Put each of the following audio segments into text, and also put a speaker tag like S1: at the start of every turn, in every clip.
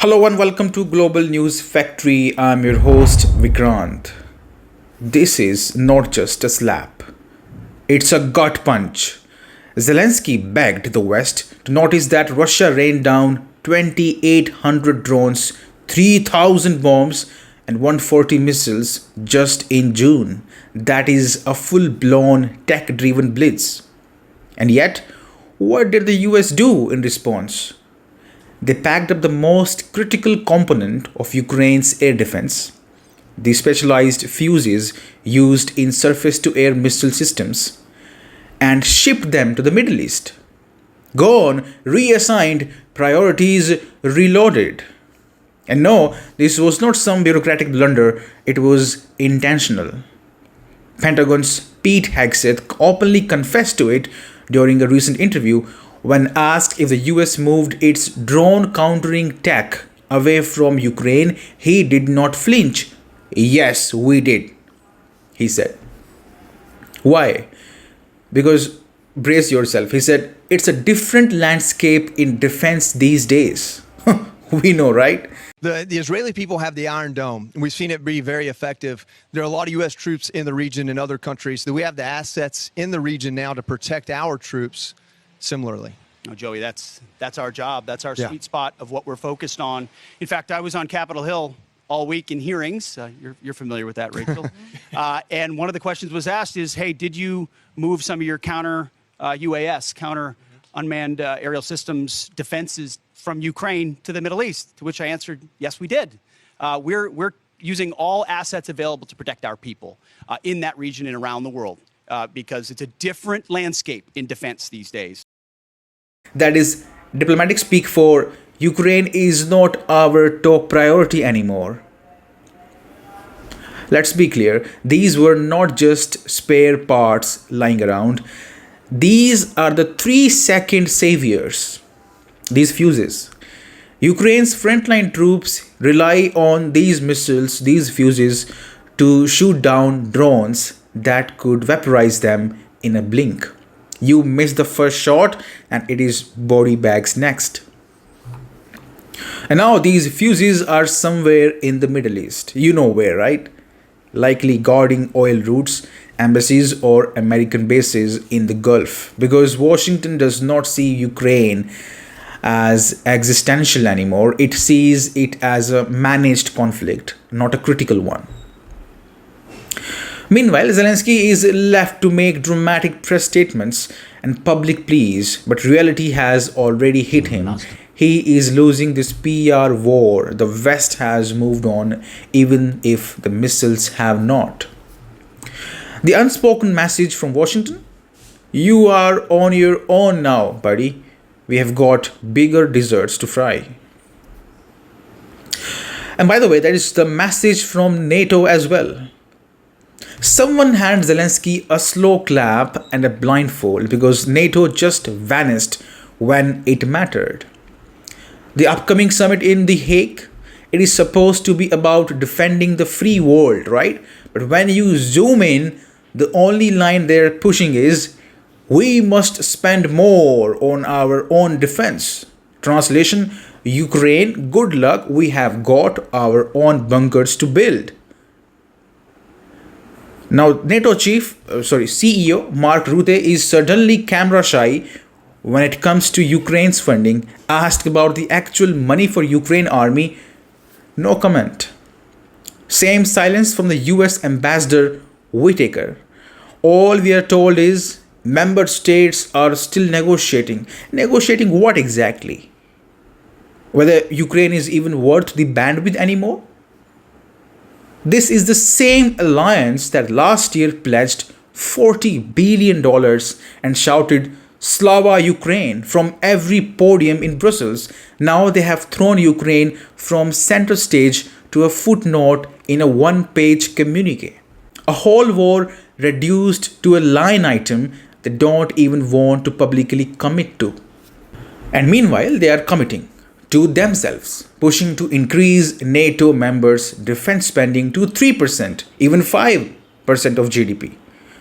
S1: Hello and welcome to Global News Factory. I'm your host Vikrant. This is not just a slap, it's a gut punch. Zelenskyy begged the West to notice that Russia rained down 2,800 drones, 3,000 bombs, and 140 missiles just in June. That is a full blown tech driven blitz. And yet, what did the US do in response? They packed up the most critical component of Ukraine's air defense, the specialized fuses used in surface to air missile systems, and shipped them to the Middle East. Gone, reassigned, priorities reloaded. And no, this was not some bureaucratic blunder, it was intentional. Pentagon's Pete Hegseth openly confessed to it during a recent interview when asked if the US moved its drone countering tech away from Ukraine. He did not flinch. Yes, we did, he said. Why? Because, brace yourself, he said, it's a different landscape in defense these days. We know, right?
S2: The Israeli people have the Iron Dome, and we've seen it be very effective. There are a lot of U.S. troops in the region and other countries. That we have the assets in the region now to protect our troops similarly.
S3: No, Joey, that's our job. That's our sweet spot of what we're focused on. In fact, I was on Capitol Hill all week in hearings. You're familiar with that, Rachel. And one of the questions was asked is, hey, did you move some of your counter UAS, counter unmanned aerial systems defenses from Ukraine to the Middle East? To which I answered, yes, we did. We're using all assets available to protect our people in that region and around the world because it's a different landscape in defense these days.
S1: That is diplomatic speak for Ukraine is not our top priority anymore. Let's be clear, these were not just spare parts lying around. These are the 3-second saviors, these fuses. Ukraine's frontline troops rely on these missiles, these fuses, to shoot down drones that could vaporize them in a blink. You miss the first shot and it is body bags next. And now these fuses are somewhere in the Middle East. You know where, right? Likely guarding oil routes, embassies, or American bases in the Gulf. Because Washington does not see Ukraine as existential anymore. It sees it as a managed conflict, not a critical one. Meanwhile, Zelenskyy is left to make dramatic press statements and public pleas, but reality has already hit him. He is losing this PR war. The West has moved on, even if the missiles have not. The unspoken message from Washington: you are on your own now, buddy. We have got bigger desserts to fry. And by the way, that is the message from NATO as well. Someone handed Zelenskyy a slow clap and a blindfold because NATO just vanished when it mattered. The upcoming summit in The Hague, it is supposed to be about defending the free world, right? But when you zoom in, the only line they're pushing is, we must spend more on our own defense. Translation, Ukraine, good luck, we have got our own bunkers to build. Now, NATO CEO Mark Rutte is certainly camera shy when it comes to Ukraine's funding. Asked about the actual money for Ukraine army, no comment. Same silence from the US Ambassador Whitaker. All we are told is member states are still negotiating. Negotiating what exactly? Whether Ukraine is even worth the bandwidth anymore? This is the same alliance that last year pledged $40 billion and shouted Slava Ukraine from every podium in Brussels. Now they have thrown Ukraine from center stage to a footnote in a one-page communique. A whole war reduced to a line item they don't even want to publicly commit to. And meanwhile, they are committing to themselves, pushing to increase NATO members' defense spending to 3%, even 5% of GDP.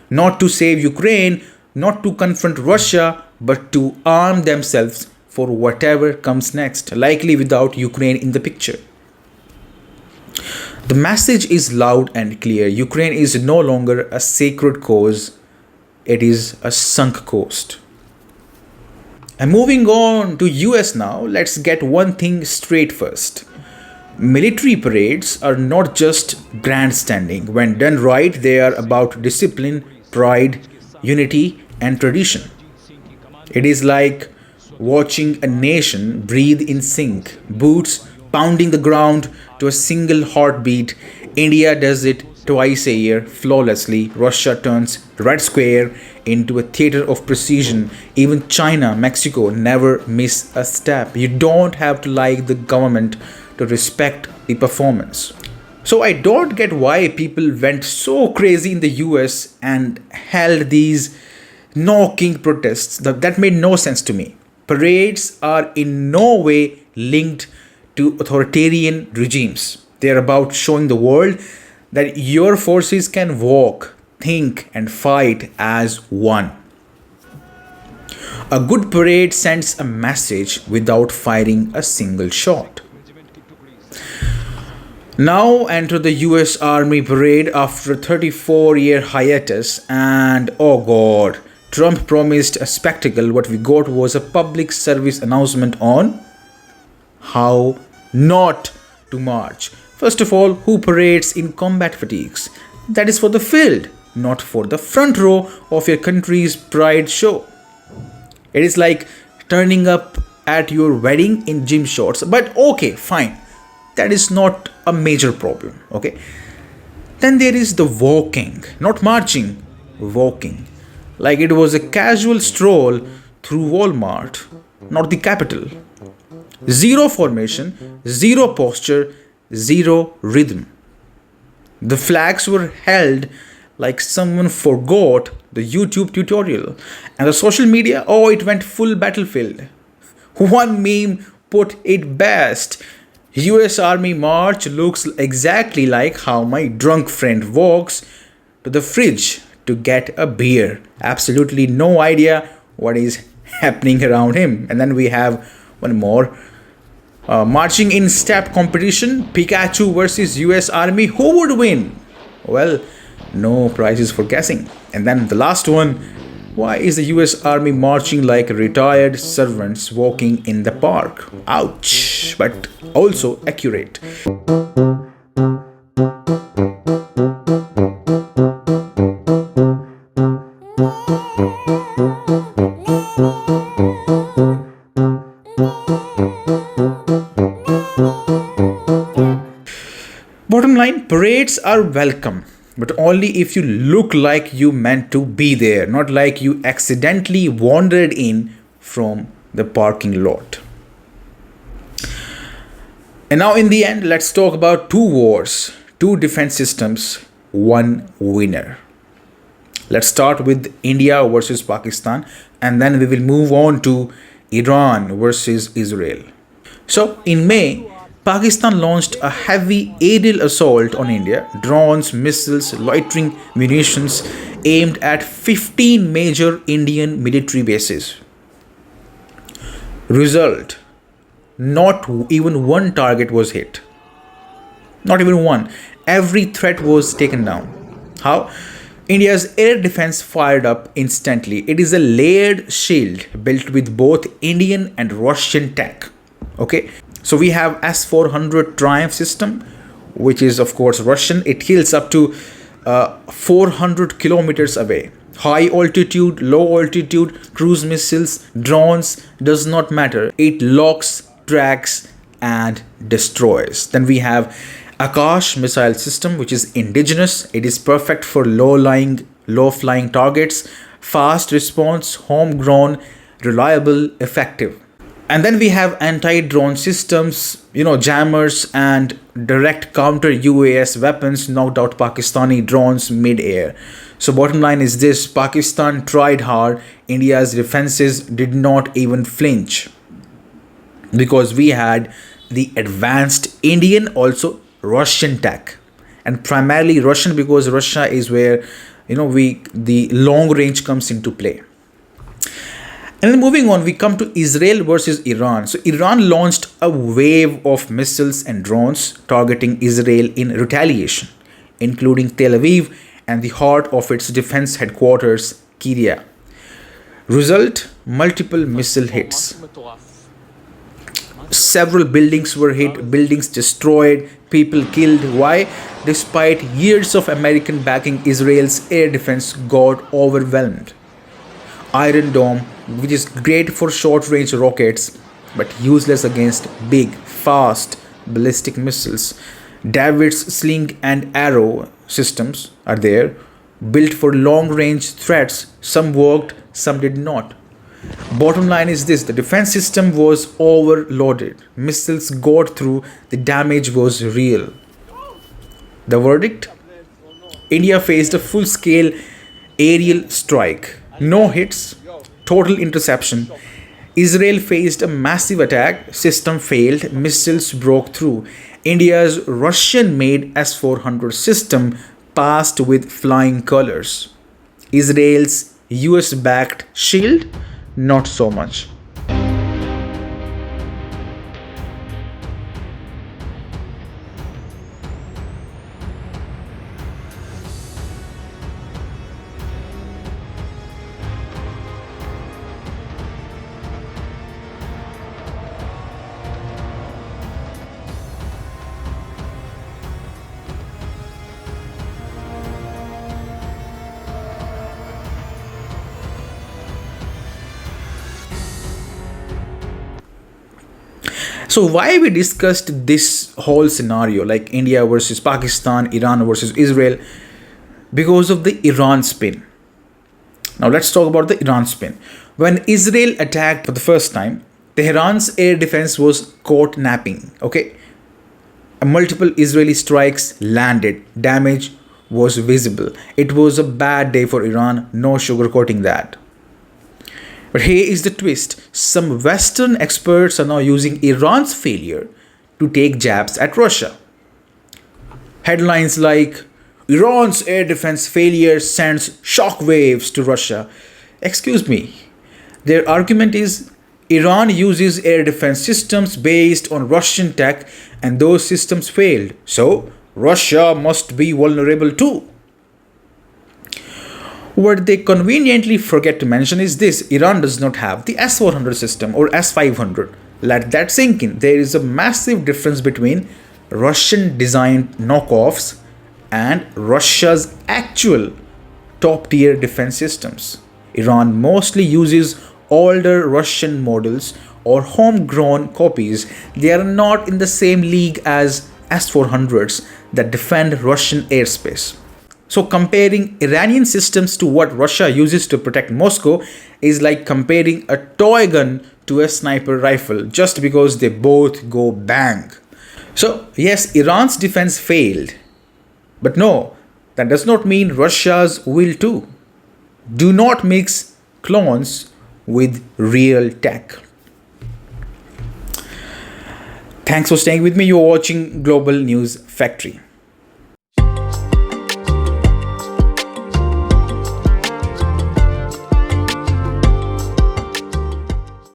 S1: Not to save Ukraine, not to confront Russia, but to arm themselves for whatever comes next, likely without Ukraine in the picture. The message is loud and clear. Ukraine is no longer a sacred cause, it is a sunk cost. And moving on to US now, let's get one thing straight first. Military parades are not just grandstanding. When done right, they are about discipline, pride, unity, and tradition. It is like watching a nation breathe in sync, boots pounding the ground to a single heartbeat. India does it twice a year flawlessly. Russia turns Red Square into a theater of precision. Even China, Mexico never miss a step. You don't have to like the government to respect the performance. So I don't get why people went so crazy in the US and held these no-king protests. That made no sense to me. Parades are in no way linked to authoritarian regimes. They are about showing the world that your forces can walk, think, and fight as one. A good parade sends a message without firing a single shot. Now enter the US Army parade after a 34-year hiatus, and oh god, Trump promised a spectacle. What we got was a public service announcement on how not to march. First of all, who parades in combat fatigues? That is for the field, not for the front row of your country's pride show. It is like turning up at your wedding in gym shorts, but okay, fine. That is not a major problem, okay? Then there is the walking, not marching, walking. Like it was a casual stroll through Walmart, not the capital. Zero formation, zero posture, zero rhythm. The flags were held like someone forgot the YouTube tutorial. And the social media, oh, it went full battlefield. One meme put it best. US Army March looks exactly like how my drunk friend walks to the fridge to get a beer. Absolutely no idea what is happening around him. And then we have one more. Marching in step competition, Pikachu versus US Army. Who would win? Well, no prizes for guessing. And then the last one. Why is the US Army marching like retired servants walking in the park? Ouch, but also accurate. Bottom line, parades are welcome, but only if you look like you meant to be there, not like you accidentally wandered in from the parking lot. And now in the end, let's talk about two wars, two defense systems, one winner. Let's start with India versus Pakistan, and then we will move on to Iran versus Israel. So in May, Pakistan launched a heavy aerial assault on India, drones, missiles, loitering munitions aimed at 15 major Indian military bases. Result, not even one target was hit. Not even one. Every threat was taken down. How? India's air defense fired up instantly. It is a layered shield built with both Indian and Russian tech. Okay? So we have S-400 Triumph system, which is of course Russian. It kills up to 400 kilometers away. High altitude, low altitude, cruise missiles, drones, does not matter. It locks, tracks, and destroys. Then we have Akash missile system, which is indigenous. It is perfect for low-flying targets. Fast response, homegrown, reliable, effective. And then we have anti-drone systems, jammers and direct counter UAS weapons knocked out Pakistani drones mid-air. So bottom line is this: Pakistan tried hard. India's defenses did not even flinch because we had the advanced Indian, also Russian tech, and primarily Russian because Russia is where the long range comes into play. And then moving on, we come to Israel versus Iran. So Iran launched a wave of missiles and drones targeting Israel in retaliation, including Tel Aviv and the heart of its defense headquarters, Kiryat. Result, multiple missile hits. Several buildings were hit, buildings destroyed, people killed. Why? Despite years of American backing, Israel's air defense got overwhelmed. Iron Dome, which is great for short-range rockets, but useless against big, fast ballistic missiles. David's sling and arrow systems are there, built for long-range threats. Some worked, some did not. Bottom line is this: the defense system was overloaded. Missiles got through, the damage was real. The verdict? India faced a full-scale aerial strike. No hits, total interception. Israel faced a massive attack, system failed, missiles broke through. India's Russian-made S-400 system passed with flying colors. Israel's US-backed shield, not so much. So why we discussed this whole scenario, like India versus Pakistan, Iran versus Israel? Because of the Iran spin. Now let's talk about the Iran spin. When Israel attacked for the first time, Tehran's air defense was caught napping. Okay, multiple Israeli strikes landed. Damage was visible. It was a bad day for Iran. No sugarcoating that. But here is the twist. Some Western experts are now using Iran's failure to take jabs at Russia. Headlines like, Iran's air defense failure sends shockwaves to Russia. Excuse me. Their argument is Iran uses air defense systems based on Russian tech and those systems failed. So Russia must be vulnerable too. What they conveniently forget to mention is this: Iran does not have the S-400 system or S-500. Let that sink in. There is a massive difference between Russian-designed knockoffs and Russia's actual top-tier defense systems. Iran mostly uses older Russian models or homegrown copies. They are not in the same league as S-400s that defend Russian airspace. So comparing Iranian systems to what Russia uses to protect Moscow is like comparing a toy gun to a sniper rifle, just because they both go bang. So yes, Iran's defense failed. But no, that does not mean Russia's will too. Do not mix clones with real tech. Thanks for staying with me. You're watching Global News Factory.